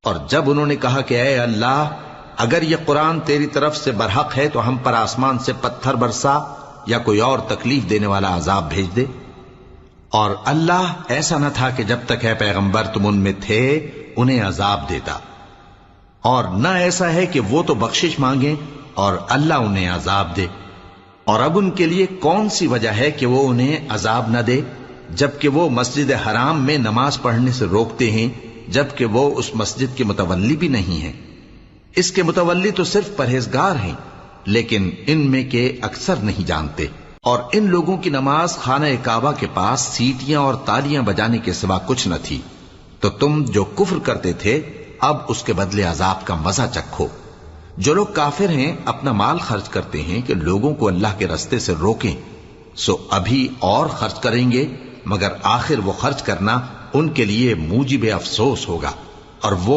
اور جب انہوں نے کہا کہ اے اللہ اگر یہ قرآن تیری طرف سے برحق ہے تو ہم پر آسمان سے پتھر برسا یا کوئی اور تکلیف دینے والا عذاب بھیج دے. اور اللہ ایسا نہ تھا کہ جب تک اے پیغمبر تم ان میں تھے انہیں عذاب دیتا، اور نہ ایسا ہے کہ وہ تو بخشش مانگیں اور اللہ انہیں عذاب دے. اور اب ان کے لیے کون سی وجہ ہے کہ وہ انہیں عذاب نہ دے جبکہ وہ مسجد حرام میں نماز پڑھنے سے روکتے ہیں جبکہ وہ اس مسجد کے متولی بھی نہیں ہیں. اس کے متولی تو صرف پرہیزگار ہیں لیکن ان میں کے اکثر نہیں جانتے. اور ان لوگوں کی نماز خانہ کعبہ کے پاس سیٹیاں اور تالیاں بجانے کے سوا کچھ نہ تھی. تو تم جو کفر کرتے تھے اب اس کے بدلے عذاب کا مزہ چکھو. جو لوگ کافر ہیں اپنا مال خرچ کرتے ہیں کہ لوگوں کو اللہ کے رستے سے روکیں، سو ابھی اور خرچ کریں گے مگر آخر وہ خرچ کرنا ان کے لیے موجب افسوس ہوگا اور وہ